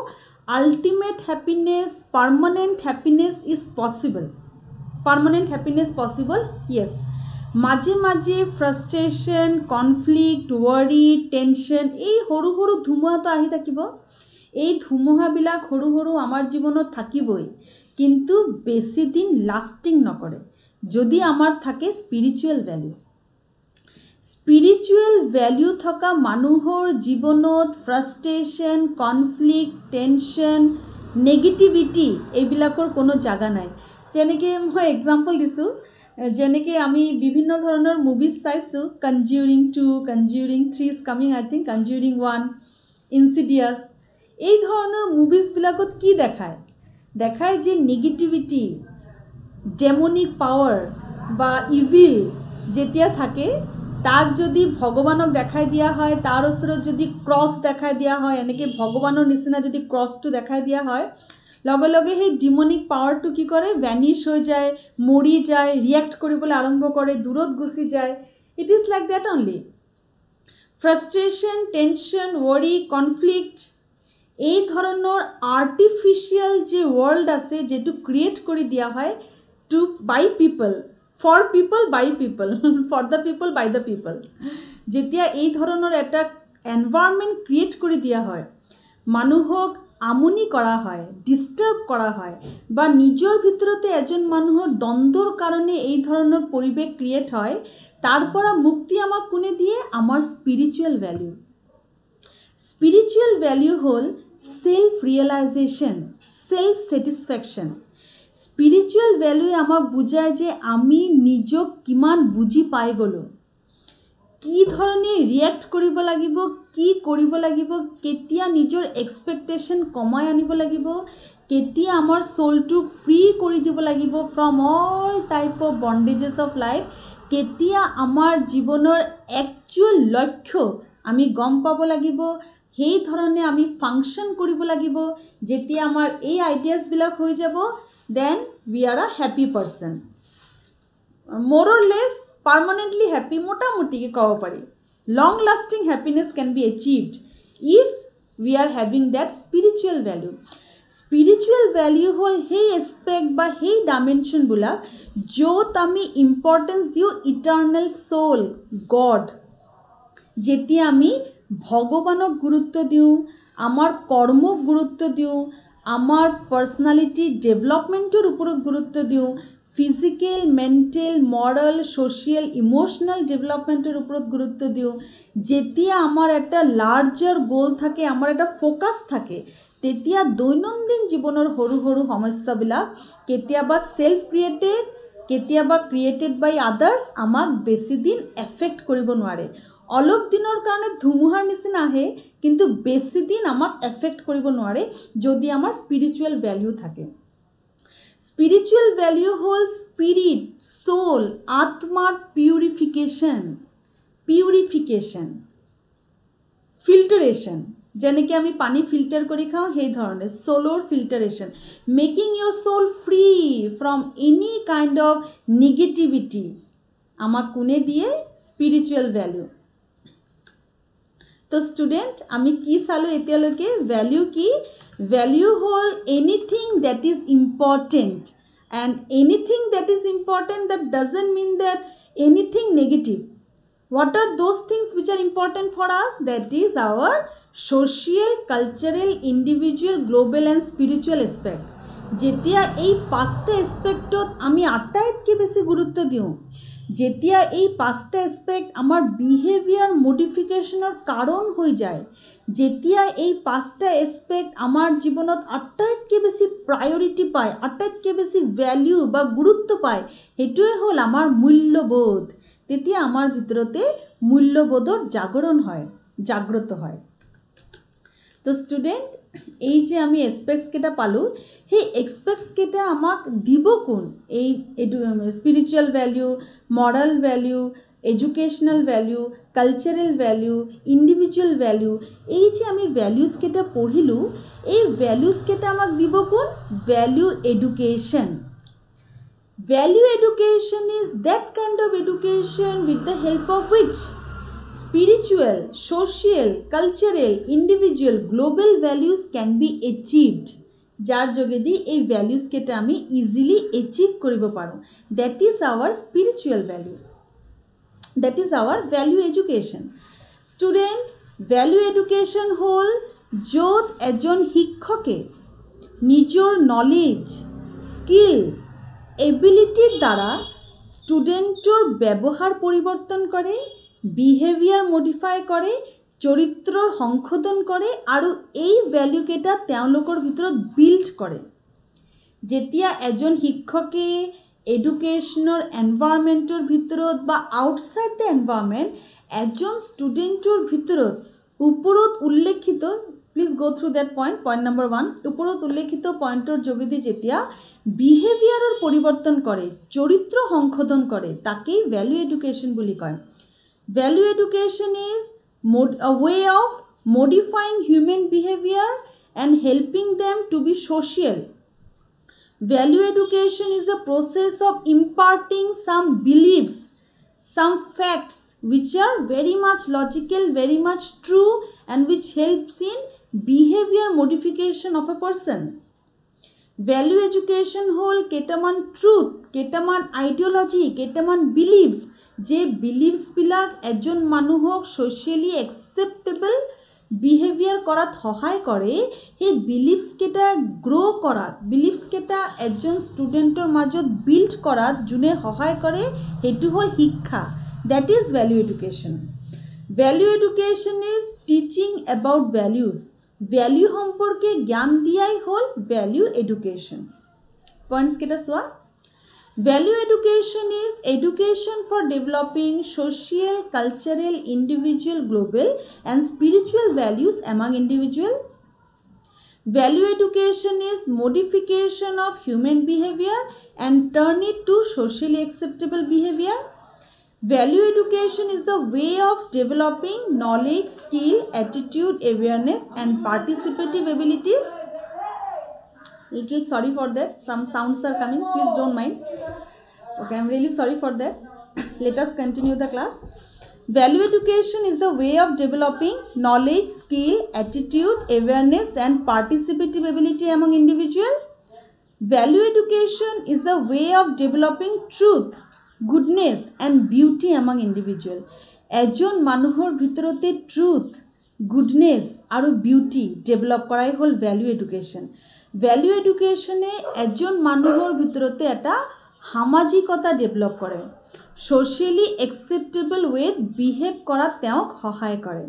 ultimate happiness, permanent happiness is possible. Permanent happiness possible? Yes. মাঝে মাঝে ফ্রাস্ট্রেশন, কনফ্লিক্ট, ওয়ারি, টেনশন এই সৰু সৰু ধুমুহাটো আহি থাকিব। এই ধুমুহাবিলাক সৰু সৰু আমাৰ জীৱনত থাকিবই, কিন্তু বেছি দিন লাষ্টিং নকৰে যদি আমাৰ থাকে স্পিৰিচুৱেল ভ্যালু। স্পিৰিচুৱেল ভ্যালু থকা মানুহৰ জীৱনত ফ্ৰাস্ট্ৰেশন, কনফ্লিক্ট, টেনশন, নেগেটিভিটি এইবিলাকৰ কোনো জাগা নাই। যেনেকৈ মই এক্সাম্পল দিছোঁ, যেনেকৈ আমি বিভিন্ন ধৰণৰ মুভিজ চাইছোঁ, conjuring 2, conjuring 3 is coming, I think conjuring 1, ইনচিডিয়াছ, এই ধৰণৰ মুভিজবিলাকত কি দেখায়? দেখায় যে নেগেটিভিটি, ডেমনিক পাৱাৰ বা ইভিল যেতিয়া থাকে, তাক যদি ভগৱানক দেখাই দিয়া হয়, তাৰ ওচৰত যদি ক্ৰছ দেখাই দিয়া হয়, এনেকৈ ভগৱানৰ নিচিনা যদি ক্ৰছটো দেখাই দিয়া হয়, লগে লগে সেই ডিমনিক পাৱাৰটো কি কৰে? ভ্যানিশ হৈ যায়, মৰি যায়, ৰিয়েক্ট কৰিবলৈ আৰম্ভ কৰে, দূৰত গুচি যায়। It is like that only. Frustration, tension, worry, conflict এই ধৰণৰ আৰ্টিফিচিয়েল যে ৱৰ্ল্ড আছে, যেটো ক্ৰিয়েট কৰি দিয়া হয় to by people, for people, by people, for the people, by the people. যেতিয়া এই ধৰণৰ এটা এনভাইৰনমেণ্ট ক্ৰিয়েট কৰি দিয়া হয়, মানুহক আমনি কৰা হয়, ডিস্টাৰ্ব কৰা হয়, বা নিজৰ ভিতৰতে এজন মানুহৰ দ্বন্দ্বৰ কাৰণে এই ধৰণৰ পৰিৱেশ ক্ৰিয়েট হয়, তাৰ পৰা মুক্তি আমাক কোনে দিয়ে? আমাৰ স্পিৰিচুৱেল ভ্যালু। স্পিৰিচুৱেল ভ্যালু হ'ল সেলফ ৰিয়েলাইজেশন, সেলফ স্যাটিসফ্যাকশন। স্পিৰিচুৱেল ভ্যালুৱে আমাক বুজায় যে আমি নিজক কিমান বুজি পাই গ'লো, কি ধৰণে ৰিয়েক্ট কৰিব লাগিব, কি কৰিব লাগিব, কেতিয়া নিজৰ এক্সপেক্টেশন কমাই আনিব লাগিব, কেতিয়া আমাৰ সোলটোক ফ্ৰী কৰি দিব লাগিব from all type of bondages of life, কেতিয়া আমাৰ জীৱনৰ একচুৱেল লক্ষ্য আমি গম পাব লাগিব, সেই ধৰণে আমি ফাংচন কৰিব লাগিব। যেতিয়া আমাৰ এই আইডিয়াছবিলাক হৈ যাব, then we are a happy person, more or less permanently happy, মোটামুটিকে কব পারি। Long lasting happiness can be achieved if we are having that spiritual value. Spiritual value হ'ল সেই এসপেক্ট বা সেই ডাইমেনশনবিলাক য'ত আমি ইম্পৰ্টেঞ্চ দিওঁ ইটাৰ্নেল সোল, গড। যেতিয়া আমি ভগৱানক গুৰুত্ব দিওঁ, আমাৰ কৰ্মক গুৰুত্ব দিওঁ, আমাৰ পাৰ্সোনালিটি ডেভেলপমেন্টৰ ওপৰত গুৰুত্ব দিওঁ, ফিজিক্যাল, মেন্টাল, মৰাল, সোশিয়াল, ইমোশনাল ডেভেলপমেন্টেৰ ওপৰত গুৰুত্ব দিওঁ, যেতিয়া আমাৰ এটা লাৰ্জাৰ গোল থাকে, আমাৰ এটা ফোকাস থাকে, তেতিয়া দৈনন্দিন জীৱনৰ সৰু সৰু সমস্যাবিলাক কেতিয়াবা সেলফ ক্ৰিয়েটেড, কেতিয়াবা ক্ৰিয়েটেড বাই আদাৰ্স আমাক বেছি দিন এফেক্ট কৰিব নোৱাৰে। অলপ দিনৰ কাৰণে ধুমুহাৰ নিচিনা আহে, কিন্তু বেছি দিন আমাক এফেক্ট কৰিব নোৱাৰে যদি আমাৰ স্পিৰিচুৱেল ভ্যালু থাকে। স্পিরিচুয়াল ভ্যালু হল স্পিরিট, সোল, আত্মার পিউরিফিকেশন, ফিল্টারেশন। যেনেকে আমি পানী ফিল্টার করে খাও, সেই ধরনের সোলর filtration, making your soul free from any kind of negativity আমাক কোনে দিয়ে? Spiritual value. তো স্টুডেন্ট, আমি কি চালো এতিয়ালৈকে? ভ্যালু কি? Value whole anything that is important, and anything that is important, that doesn't mean that anything negative. What are those things which are important for us? That is our social, cultural, individual, global and spiritual aspect. যেতিয়া এই পাঁচটা এসপেক্টত আমি আটাইতকৈ বেছি গুৰুত্ব দিওঁ, যেতিয়া এই পাঁচটা এসপেক্ট আমাৰ বিহেভিয়াৰ মডিফিকেশনৰ কাৰণ হৈ যায়, যেতিয়া এই পাঁচটা এসপেক্ট আমাৰ জীৱনত আটাইতকৈ বেছি প্ৰায়ৰিটি পায়, আটাইতকৈ বেছি ভ্যালু বা গুৰুত্ব পায়, সেইটোৱে হ'ল আমাৰ মূল্যবোধ। তেতিয়া আমাৰ ভিতৰতে মূল্যবোধৰ জাগৰণ হয়, জাগ্ৰত হয়। তো স্টুডেন্ট, এই যে আমি এসপেক্টস কেইটা পালো, সেই এসপেক্টস কেইটা আমাক দিব কোন? এই spiritual value, moral value, educational value, cultural value, individual value, এই যে আমি ভ্যালুস কেইটা পঢ়িলো, এই ভ্যালুস কেইটা আমাক দিব কোন? Value education. Value education is that kind of education with the help of which spiritual, social, cultural, individual, global values can be achieved. jar jogedi ei values keta ami easily achieve koribo paro. That is our spiritual value. That is our value education. Student, value education hol jot ejon শিক্ষকে নিজর নলেজ, স্কিল, এবিলিটির দ্বারা স্টুডেন্টর ব্যবহার পরিবর্তন করে, বিহেভিয়ার মডিফাই কৰে, চৰিত্ৰৰ সংশোধন কৰে আৰু এই ভ্যালুকেইটা তেওঁলোকৰ ভিতৰত বিল্ড কৰে। যেতিয়া এজন শিক্ষকে এডুকেশনৰ এনভায়ৰনমেন্টৰ ভিতৰত বা আউটসাইড দ্য এনভায়ৰনমেন্ট এজন ষ্টুডেন্টৰ ভিতৰত ওপৰত উল্লেখিত, please go through that point number 1, ওপৰত উল্লেখিত পইণ্টৰ যোগেদি যেতিয়া বিহেভিয়াৰৰ পৰিৱৰ্তন কৰে, চৰিত্ৰ সংশোধন কৰে, তাকেই ভ্যালু এডুকেশন বুলি কয়। Value education is a way of modifying human behavior and helping them to be social. Value education is a process of imparting some beliefs, some facts which are very much logical, very much true, and which helps in behavior modification of a person. Value education hol ketaman truth, ketaman ideology, ketaman beliefs, যে বিলিভস বিলাক এজন মানুহক সোশিয়ালি একসেপ্টেবল বিহেভিয়ার কৰাত সহায় কৰে, সেই বিলিভস কেটা গ্ৰো কৰাত, বিলিভস কেটা এজন স্টুডেন্টৰ মাজত বিল্ড কৰাত যোনে সহায় কৰে, হেতু হল শিক্ষা। That is value education. Value education is teaching about values. Value সম্পর্কে জ্ঞান দিয়াই হল ভ্যালু এডুকেশন। পয়েন্টস কেটা সোয়া। Value education is education for developing social, cultural, individual, global and spiritual values among individual. Value education is modification of human behavior and turn it to socially acceptable behavior. Value education is the way of developing knowledge, skill, attitude, awareness and participative abilities. Little sorry for that, some sounds are coming, please don't mind. Okay, I'm really sorry for that. Let us continue the class. Value education is the way of developing knowledge, skill, attitude, awareness and participative ability among individual. Value education is the way of developing truth, goodness and beauty among individual. এজন মানুহৰ ভিতৰতে ট্ৰুথ, গুডনেস আৰু বিউটি ডেভেলপ কৰাই হল ভ্যালু এডুকেশন। ভ্যালু এডুকেশনে এজন মানুহৰ ভিতৰতে এটা সামাজিকতা ডেভেলপ কৰে, সোশিয়ালি একসেপ্টেবল ওয়েত বিহেভ কৰাত তেওঁক সহায় কৰে।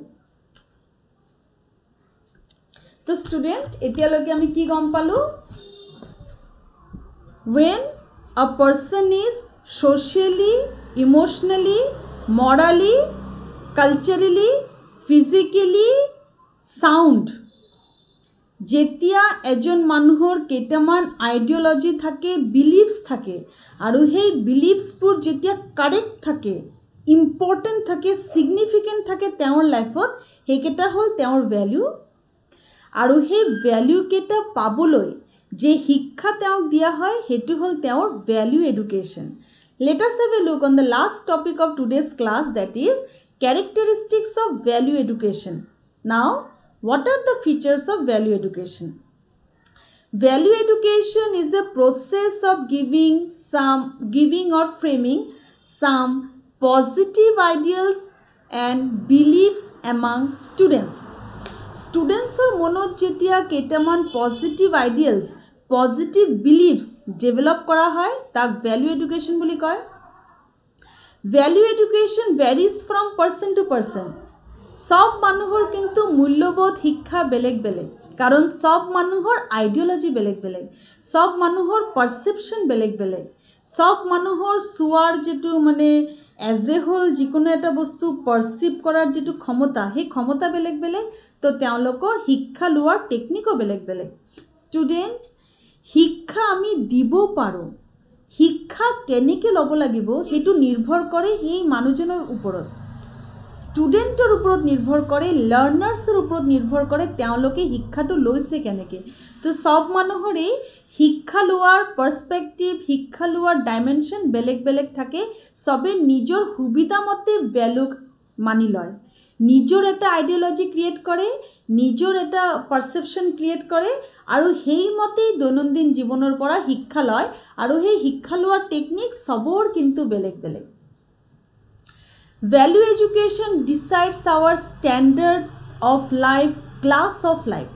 তো স্টুডেন্ট, এতিয়ালৈকে আমি কি গম পালো? when a person is socially, emotionally, morally, culturally, physically sound, যেতিয়া এজন মানুহৰ কেইটামান আইডিওলজি থাকে, বিলিভস থাকে আৰু সেই বিলিভসবোৰ যেতিয়া কাৰেক্ট থাকে, ইম্পৰ্টেণ্ট থাকে, সিগনিফিকেণ্ট থাকে তেওঁৰ লাইফত, সেইকেইটা হ'ল তেওঁৰ ভ্যালু। আৰু সেই ভ্যালু কেইটা পাবলৈ যে শিক্ষা তেওঁক দিয়া হয়, সেইটো হ'ল তেওঁৰ value education. Let us have a look on the last topic of today's class, that is characteristics of value education. Now, what are the features of value education? Value education is a process of giving or framing some positive ideals and beliefs among students. Students or monot jetia ketaman positive ideals, positive beliefs develop kora hoy, tak value education boli koy. Value education varies from person to person. সব মানুহৰ কিন্তু মূল্যবোধ শিক্ষা বেলেগ বেলেগ, কাৰণ সব মানুহৰ আইডিওলজি বেলেগ বেলেগ, সব মানুহৰ পাৰসেপশন বেলেগ বেলেগ, সব মানুহৰ সুৱাৰ যেটো মানে এজ এ হোল যিকোনো এটা বস্তু পাৰসিভ কৰাৰ যেটো ক্ষমতা, সেই ক্ষমতা বেলেগ বেলেগ, তো তেওঁলোকৰ শিক্ষা লোৱাৰ টেকনিকও বেলেগ বেলেগ। স্টুডেন্ট, শিক্ষা আমি দিব পাৰো, শিক্ষা কেনেকৈ ল'ব লাগিব সেইটো নিৰ্ভৰ কৰে সেই মানুহজনৰ ওপৰত, স্টুডেন্টৰ ওপৰত নিৰ্ভৰ কৰে, লাৰ্নাৰ্ছৰ ওপৰত নিৰ্ভৰ কৰে তেওঁলোকে শিক্ষাটো লৈছে কেনেকৈ। তো সব মানুহৰে শিক্ষা লোৱাৰ পাৰ্সপেক্টিভ, শিক্ষা লোৱাৰ ডাইমেনশন বেলেগ বেলেগ থাকে, সবে নিজৰ সুবিধা মতে ভ্যালু মানি লয়, নিজৰ এটা আইডিঅলজি ক্ৰিয়েট কৰে, নিজৰ এটা পাৰসেপশ্যন ক্ৰিয়েট কৰে আৰু সেইমতেই দৈনন্দিন জীৱনৰ পৰা শিক্ষা লয় আৰু সেই শিক্ষা লোৱাৰ টেকনিক সবৰ কিন্তু বেলেগ বেলেগ। Value education decides our standard of life, class of life.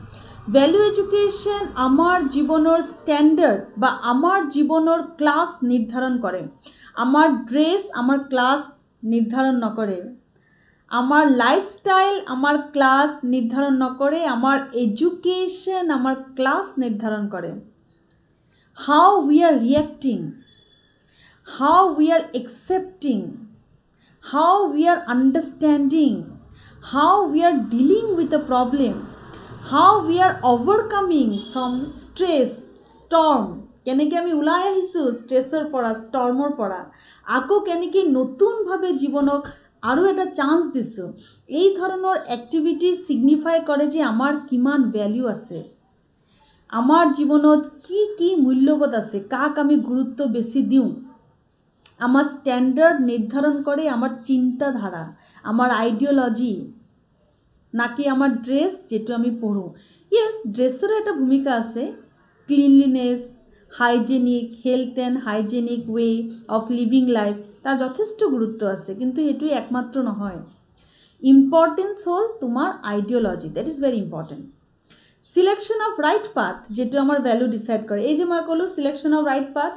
Value education আমাৰ জীৱনৰ স্ট্যান্ডাৰ্ড বা আমাৰ জীৱনৰ ক্লাস নিৰ্ধাৰণ কৰে। আমাৰ ড্ৰেছ আমাৰ ক্লাস নিৰ্ধাৰণ নকৰে, আমার লাইফস্টাইল আমার ক্লাস নির্ধারণ নকরে, আমার এডুকেশন আমার ক্লাস নির্ধারণ করে। How we are reacting, how we are accepting, how we are understanding, how we are dealing with a problem, how we are overcoming from stress storm, কেনেকৈ আমি ওলাই আহিছোঁ ষ্ট্ৰেছৰ পৰা ষ্টৰ্মৰ পৰা, আকৌ কেনেকৈ নতুনভাৱে জীৱনক আৰু এটা চান্স দিছোঁ, এই ধৰণৰ এক্টিভিটি সিগনিফাই কৰে যে আমাৰ কিমান ভ্যালু আছে, আমাৰ জীৱনত কি কি মূল্যবোধ আছে, কাক আমি গুৰুত্ব বেছি দিওঁ। আমার স্ট্যান্ডার্ড নির্ধারণ করে আমার চিন্তাধারা, আমার আইডিওলজি, নাকি আমার ড্রেস যেটা আমি পড়ো। ইয়েস, ড্রেসেরও একটা ভূমিকা আছে, cleanliness, hygienic, health and hygienic way of living life, তার যথেষ্ট গুরুত্ব আছে, কিন্তু এটুই একমাত্র নহয়। ইম্পর্টেন্স হল তোমার ideology, that is very important. Selection of right path, যেটা আমার ভ্যালু ডিসাইড করে। এই যে মই ক'লো selection of right path,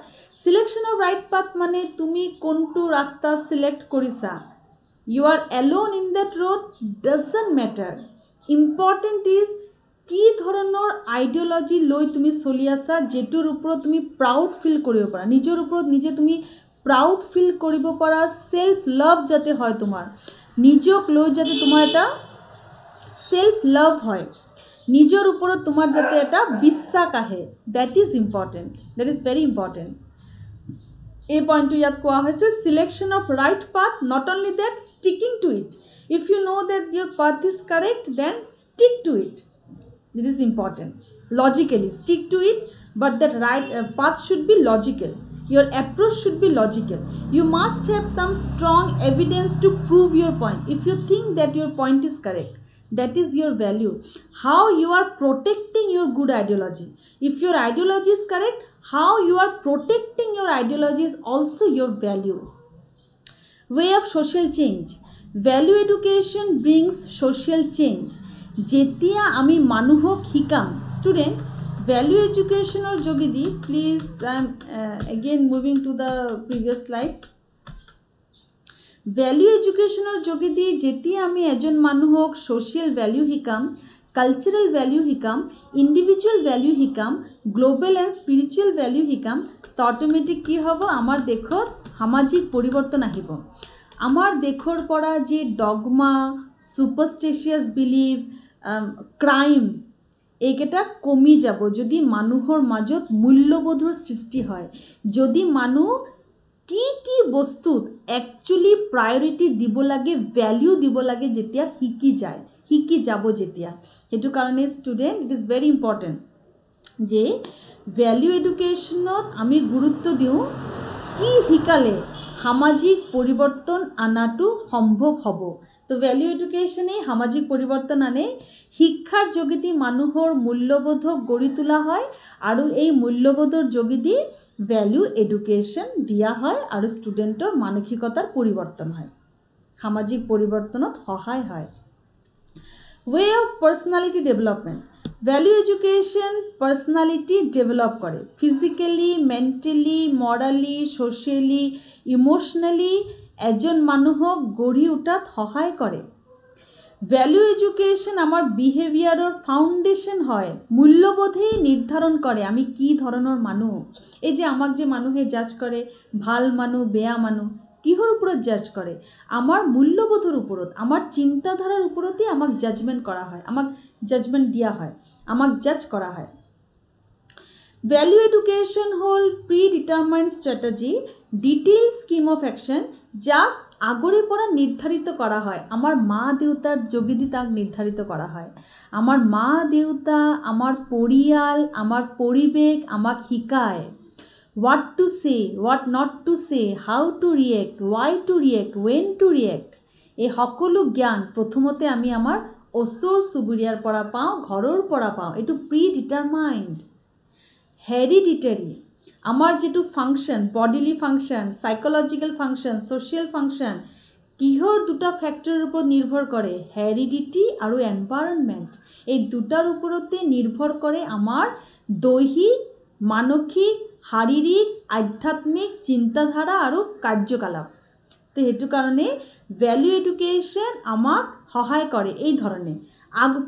selection of right path মানে তুমি কোনটো রাস্তা সিলেক্ট কৰিছা, you are alone in that road doesn't matter, important is কি ধৰণৰ আইডিওলজি লৈ তুমি চলি আছা, যেটোৰ ওপৰত তুমি প্ৰাউড ফিল কৰিব পাৰা, নিজৰ ওপৰত নিজে তুমি প্ৰাউড ফিল কৰিব পাৰা, সেলফ লাভ যাতে হয়, তোমাৰ নিজক লৈ যাতে তোমাৰ এটা সেলফ লাভ হয়, নিজৰ ওপৰত তোমাৰ যাতে এটা বিশ্বাস আহে, that is important, that is very important. এই পইণ্টটো ইয়াত কোৱা হৈছে selection of right path, not only that sticking to it, if you know that your path is correct then stick to it, it is important. Logically stick to it, but that right path should be logical, your approach should be logical, you must have some strong evidence to prove your point. If you think that your point is correct, that is your value. How you are protecting your good ideology, if your ideology is correct, how you are protecting your ideology is also your value. Way of social change, value education brings social change. যেতিয়া আমি মানুহক শিকাম, স্টুডেন্ট ভ্যালু এডুকেশনৰ যোগেদি, please I am again moving to the previous slides, value এডুকেশনৰ যোগেদি যেতিয়া আমি এজন মানুহক সোশ্যাল ভ্যালু শিকাম, কালচাৰাল ভ্যালু শিকাম, ইন্ডিভিজুয়াল ভ্যালু শিকাম, গ্লোবাল এণ্ড স্পিৰিচুৱেল ভ্যালু শিকাম, তো অটোমেটিক কি হ'ব, আমাৰ দেশত সামাজিক পৰিৱৰ্তন আহিব। আমাৰ দেশৰ পৰা যে ডগমা, সুপাৰষ্টিচিয়াছ বিলিভ, ক্ৰাইম, এইকেইটা কমি যাব যদি মানুহৰ মাজত মূল্যবোধৰ সৃষ্টি হয়, যদি মানুহ কি কি বস্তুত একচুয়ালি প্ৰায়ৰিটি দিব লাগে, ভ্যালু দিব লাগে, যেতিয়া শিকি যাব যেতিয়া। সেইটো কাৰণে student it is very important যে ভ্যালু এডুকেশ্যনত আমি গুৰুত্ব দিওঁ কি শিকালে সামাজিক পৰিৱৰ্তন আনাটো সম্ভৱ হ'ব। তো ভ্যালু এডুকেশ্যনেই সামাজিক পৰিৱৰ্তন আনে, শিক্ষাৰ যোগেদি মানুহৰ মূল্যবোধক গঢ়ি তোলা হয় আৰু এই মূল্যবোধৰ যোগেদি ভ্যালু এডুকেশ্যন দিয়া হয় আৰু ষ্টুডেণ্টৰ মানসিকতাৰ পৰিৱৰ্তন হয়, সামাজিক পৰিৱৰ্তনত সহায় হয়। Way of personality development, value education personality develop করে, physically, mentally, morally, socially, emotionally এজন মানুহক গঢ়ি উঠাত সহায় কৰে। ভ্যালু এডুকেশন আমাৰ বিহেভিয়াৰৰ ফাউণ্ডেশ্যন হয়, মূল্যবোধেই নিৰ্ধাৰণ কৰে আমি কি ধৰণৰ মানুহ। এই যে আমাক যে মানুহে জাজ কৰে, ভাল মানুহ বেয়া মানুহ, কিহৰ ওপৰত জাজ কৰে, আমাৰ মূল্যবোধৰ ওপৰত, আমাৰ চিন্তাধাৰাৰ ওপৰতেই আমাক জাজমেণ্ট কৰা হয়, আমাক জাজমেণ্ট দিয়া হয়, আমাক জাজ কৰা হয়। ভ্যালু এডুকেশ্যন হ'ল predetermined strategy, detail scheme of action, যাক আগৰে পৰা নিৰ্ধাৰিত কৰা হয়, আমাৰ মা দেউতাৰ যোগেদি তাক নিৰ্ধাৰিত কৰা হয়। আমাৰ মা দেউতা, আমাৰ পৰিয়াল, আমাৰ পৰিৱেশ আমাক শিকায় what to say, what not to say, how to react, why to react, when to react, এই সকলো জ্ঞান প্ৰথমতে আমি আমাৰ ওচৰ চুবুৰীয়াৰ পৰা পাওঁ, ঘৰৰ পৰা পাওঁ। এইটো প্ৰি ডিটাৰমাইণ্ড, হেৰিডিটাৰী। আমাৰ যেটো function, bodily function, psychological function, social function, কিহৰ দুটা ফ্যাক্টৰৰ ওপৰত নিৰ্ভৰ কৰে? হেৰিডিটি আৰু এনভাইৰনমেন্ট। এই দুটাৰ ওপৰতে নিৰ্ভৰ কৰে আমাৰ দৈহিক, মানসিক, শাৰীৰিক, আধ্যাত্মিক চিন্তাধাৰা আৰু কাৰ্যকলাপ। তো সেইটো কাৰণে ভ্যালু এডুকেশন আমাক সহায় কৰে এই ধৰণে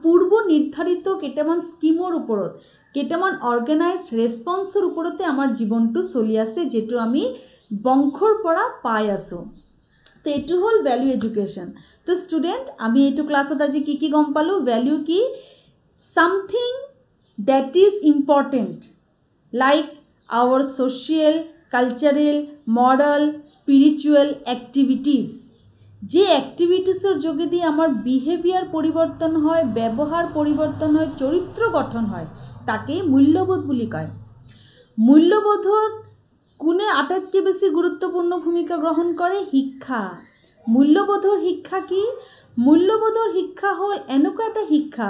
পূৰ্ব নিৰ্ধাৰিত কেইটামান স্কিমৰ ওপৰত, কেইটামান অৰ্গেনাইজড ৰেসপন্সৰ ওপৰতে আমাৰ জীৱনটো চলি আছে, যেটো আমি বংশৰ পৰা পাই আছো। তো এইটো হল ভ্যালু এডুকেশন। তো স্টুডেন্ট, আমি এইটো ক্লাছত আজি কি গম পালো? ভ্যালু কি? something that is important like our social, cultural, moral, spiritual activities, যে অ্যাক্টিভিটিসের যোগেদি আমার বিহেভিয়ার পরিবর্তন হয়, ব্যবহার পরিবর্তন হয়, চরিত্র গঠন হয়, তাকে মূল্যবোধ বুলি কয়। মূল্যবোধৰ কোনে আটাইতকৈ বেছি গুৰুত্বপূৰ্ণ ভূমিকা গ্ৰহণ কৰে? শিক্ষা। মূল্যবোধৰ শিক্ষা কি? মূল্যবোধৰ শিক্ষা হল এনেকুৱা এটা শিক্ষা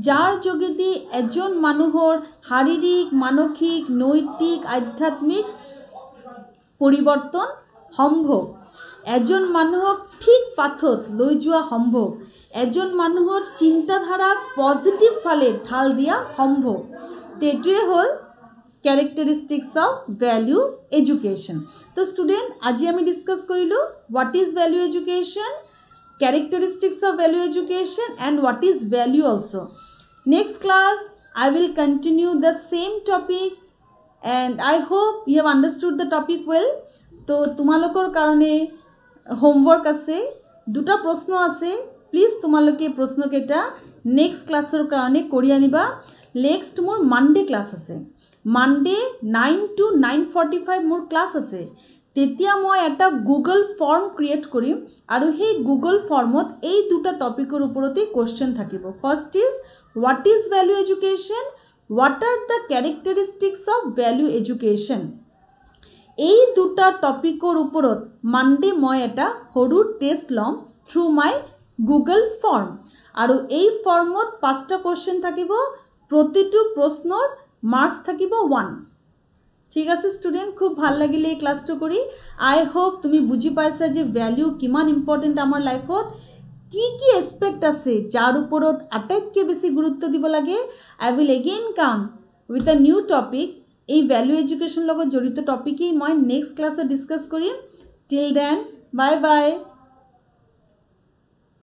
যাৰ যোগেদি এজন মানুহৰ শাৰীৰিক, মানসিক, নৈতিক, আধ্যাত্মিক পৰিৱৰ্তন সম্ভৱ। এজন মানুহক ঠিক পাথত লৈ যোৱা সম্ভৱ। এজন মানুহৰ চিন্তাধাৰাক পজিটিভ ফালে ঢাল দিয়া সম্ভৱ। তেটোৱে হল characteristics of value education. তো স্টুডেন্ট, আজি আমি ডিসকাস কৰিলো what is value education, characteristics of value education and what is value also. Next class I will continue the same topic and I hope you have understood the topic well. তো তোমালোকৰ কাৰণে হোমৱৰ্ক আছে, দুটা প্ৰশ্ন আছে। প্লিজ তোমালোকে প্ৰশ্নকেইটা নেক্সট ক্লাছৰ কাৰণে কৰি আনিবা। নেক্সট মোৰ মানডে ক্লাছ আছে। মানডে 9 to 9:45 মোৰ ক্লাছ আছে। তেতিয়া মই এটা গুগল ফৰ্ম ক্ৰিয়েট কৰিম আৰু সেই গুগল ফৰ্মত এই দুটা টপিকৰ ওপৰতে কোৱেশ্চন থাকিব। First is what is value education, what are the characteristics of value education। এই দুটা টপিকৰ ওপৰত মানডে মই এটা সৰু টেষ্ট লম থ্ৰু মাই গুগল ফৰ্ম আৰু এই ফৰ্মত 5টা কোৱেশ্চন থাকিব। প্ৰতিটো প্ৰশ্নৰ মাৰ্কস থাকিব 1। ঠিক আছে স্টুডেন্ট, খুব ভাল লাগিলে এই ক্লাছটো কৰি। আই হোপ তুমি বুজি পাইছা যে ভ্যালু কিমান ইম্পৰ্টেন্ট আমাৰ লাইফত, কি এসপেক্ট আছে যাৰ ওপৰত আটাইতকৈ বেছি গুৰুত্ব দিব লাগে। I will again come with a new topic. এই ভ্যালু এডুকেশন লগত জড়িত টপিকেই মই নেক্সট ক্লাছত ডিসকাস কৰিম। Till then, bye bye.